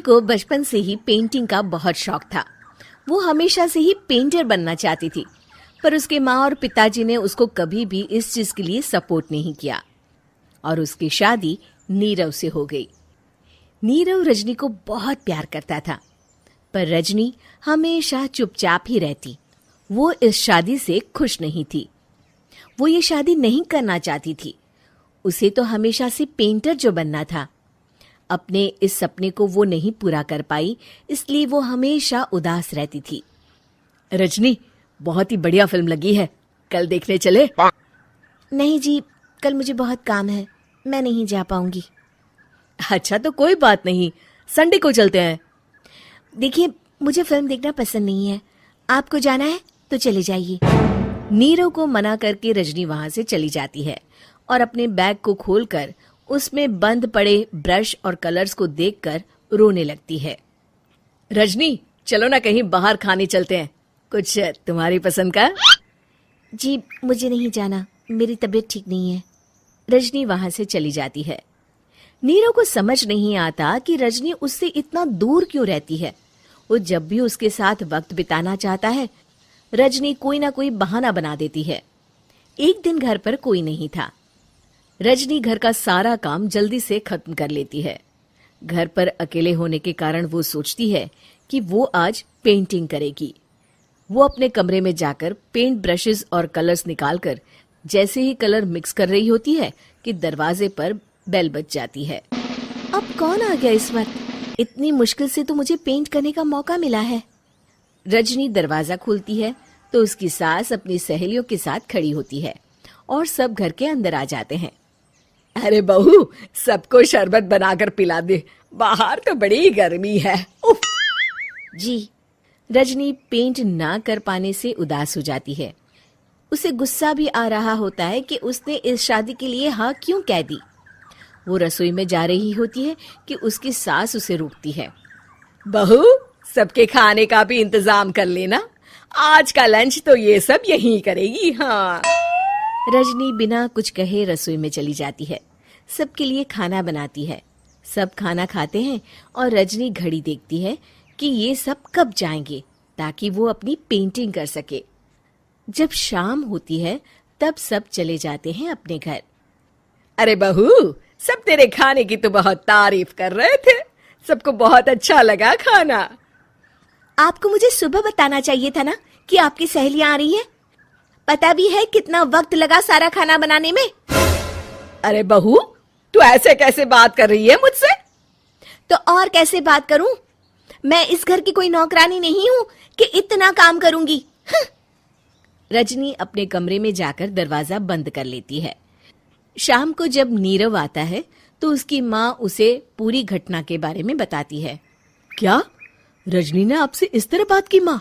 को बचपन से ही पेंटिंग का बहुत शौक था। वो हमेशा से ही पेंटर बनना चाहती थी, पर उसके माँ और पिताजी ने उसको कभी भी इस चीज के लिए सपोर्ट नहीं किया और उसकी शादी नीरव से हो गई। नीरव रजनी को बहुत प्यार करता था, पर रजनी हमेशा चुपचाप ही रहती। वो इस शादी से खुश नहीं थी। वो ये शादी नहीं करना चाहती थी। उसे तो हमेशा से पेंटर जो बनना था। अपने इस सपने को वो नहीं पूरा कर पाई, इसलिए वो हमेशा उदास रहती थी। रजनी, बहुत ही बढ़िया फिल्म लगी है, कल देखने चले? नहीं जी, कल मुझे बहुत काम है, मैं नहीं जा पाऊंगी। अच्छा तो कोई बात नहीं, संडे को चलते हैं। देखिए, मुझे फिल्म देखना पसंद नहीं है। आपको जाना है तो चले जाइए। नीरव को मना करके रजनी वहां से चली जाती है और अपने बैग को खोलकर उसमें बंद पड़े ब्रश और कलर्स को देखकर रोने लगती है। रजनी, चलो ना कहीं बाहर खाने चलते हैं, कुछ तुम्हारी पसंद का। जी, मुझे नहीं जाना, मेरी तबीयत ठीक नहीं है। रजनी वहां से चली जाती है। नीरव को समझ नहीं आता कि रजनी उससे इतना दूर क्यों रहती है। वो जब भी उसके साथ वक्त बिताना चाहता है, रजनी कोई ना कोई बहाना बना देती है। एक दिन घर पर कोई नहीं था। रजनी घर का सारा काम जल्दी से खत्म कर लेती है। घर पर अकेले होने के कारण वो सोचती है कि वो आज पेंटिंग करेगी। वो अपने कमरे में जाकर पेंट ब्रशेस और कलर्स निकालकर जैसे ही कलर मिक्स कर रही होती है कि दरवाजे पर बेल बज जाती है। अब कौन आ गया इस वक्त? इतनी मुश्किल से तो मुझे पेंट करने का मौका मिला है। रजनी दरवाजा खोलती है तो उसकी सास अपनी सहेलियों के साथ खड़ी होती है और सब घर के अंदर आ जाते हैं। अरे बहू, सबको शरबत बनाकर पिला दे, बाहर तो बड़ी गर्मी है। उफ। जी। रजनी पेंट ना कर पाने से उदास हो जाती है। उसे गुस्सा भी आ रहा होता है कि उसने इस शादी के लिए हाँ क्यों कह दी। वो रसोई में जा रही होती है कि उसकी सास उसे रोकती है। बहू, सबके खाने का भी इंतजाम कर लेना, आज का लंच तो ये सब यहीं करेगी। हाँ। रजनी बिना कुछ कहे रसोई में चली जाती है। सबके लिए खाना बनाती है। सब खाना खाते हैं और रजनी घड़ी देखती है कि ये सब कब जाएंगे ताकि वो अपनी पेंटिंग कर सके। जब शाम होती है तब सब चले जाते हैं अपने घर। अरे बहू, सब तेरे खाने की तो बहुत तारीफ कर रहे थे, सबको बहुत अच्छा लगा खाना। आपको मुझे सुबह बताना चाहिए था ना कि आपकी सहेलियां आ रही हैं। पता भी है कितना वक्त लगा सारा खाना बनाने में। अरे बहू, तू ऐसे कैसे बात कर रही है मुझसे? तो और कैसे बात करूं? मैं इस घर की कोई नौकरानी नहीं हूं कि इतना काम करूंगी। रजनी अपने कमरे में जाकर दरवाजा बंद कर लेती है। शाम को जब नीरव आता है तो उसकी माँ उसे पूरी घटना के बारे में बताती है। क्या रजनी ने आपसे इस तरह बात की माँ?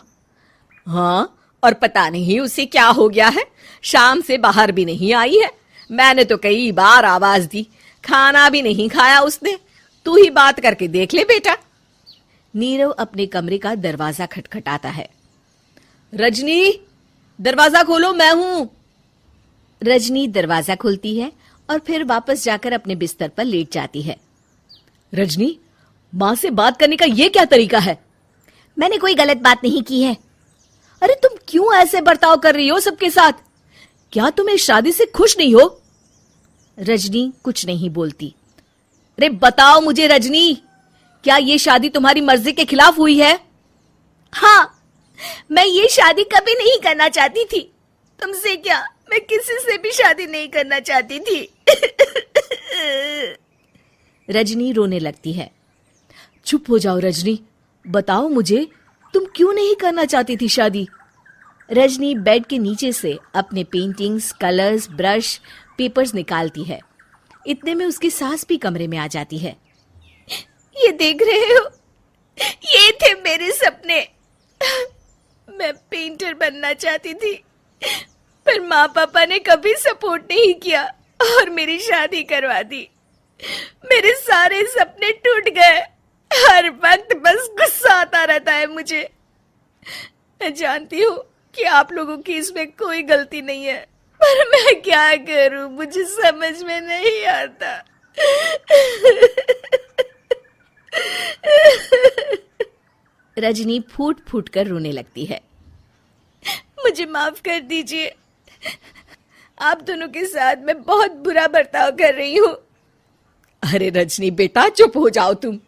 हाँ, और पता नहीं उसे क्या हो गया है, शाम से बाहर भी नहीं आई है। मैंने तो कई बार आवाज दी, खाना भी नहीं खाया उसने। तू ही बात करके देख ले बेटा। नीरव अपने कमरे का दरवाजा खटखटाता है। रजनी, दरवाजा खोलो, मैं हूं। रजनी दरवाजा खोलती है और फिर वापस जाकर अपने बिस्तर पर लेट जाती है। रजनी, माँ से बात करने का ये क्या तरीका है? मैंने कोई गलत बात नहीं की है। अरे तुम क्यों ऐसे बर्ताव कर रही हो सबके साथ? क्या तुम इस शादी से खुश नहीं हो? रजनी कुछ नहीं बोलती। अरे बताओ मुझे रजनी, क्या ये शादी तुम्हारी मर्जी के खिलाफ हुई है? हाँ, मैं ये शादी कभी नहीं करना चाहती थी। तुमसे क्या, मैं किसी से भी शादी नहीं करना चाहती थी। रजनी रोने लगती है। चुप हो जाओ रजनी, बताओ मुझे, तुम क्यों नहीं करना चाहती थी शादी? रजनी बेड के नीचे से अपने पेंटिंग्स, कलर्स, ब्रश, पेपर्स निकालती है। इतने में उसकी सास भी कमरे में आ जाती है। ये देख रहे हो, ये थे मेरे सपने। मैं पेंटर बनना चाहती थी, पर माँ पापा ने कभी सपोर्ट नहीं किया और मेरी शादी करवा दी। मेरे सारे सपने टूट गए। हर वक्त बस गुस्सा आता रहता है मुझे। मैं जानती हूँ कि आप लोगों की इसमें कोई गलती नहीं है, पर मैं क्या करूँ, मुझे समझ में नहीं आता। रजनी फूट फूट कर रोने लगती है। मुझे माफ कर दीजिए, आप दोनों के साथ मैं बहुत बुरा बर्ताव कर रही हूँ। अरे रजनी बेटा, चुप हो जाओ तुम।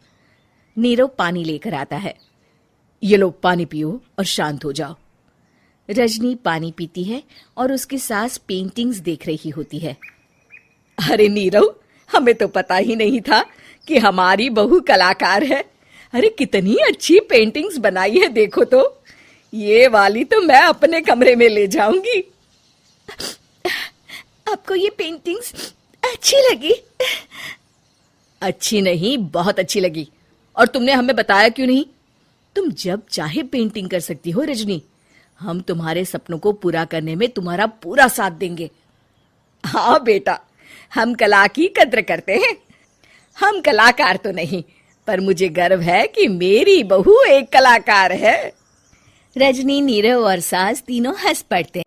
नीरव पानी लेकर आता है। ये लो पानी पियो और शांत हो जाओ। रजनी पानी पीती है और उसकी सास पेंटिंग्स देख रही होती है। अरे नीरव, हमें तो पता ही नहीं था कि हमारी बहू कलाकार है। अरे कितनी अच्छी पेंटिंग्स बनाई है, देखो तो। ये वाली तो मैं अपने कमरे में ले जाऊंगी। आपको ये पेंटिंग्स अच्छी लगी? अच्छी नहीं, बहुत अच्छी लगी। और तुमने हमें बताया क्यों नहीं? तुम जब चाहे पेंटिंग कर सकती हो रजनी। हम तुम्हारे सपनों को पूरा करने में तुम्हारा पूरा साथ देंगे। हाँ बेटा, हम कला की कद्र करते हैं। हम कलाकार तो नहीं, पर मुझे गर्व है कि मेरी बहू एक कलाकार है। रजनी, नीरव और सास तीनों हंस पड़ते हैं।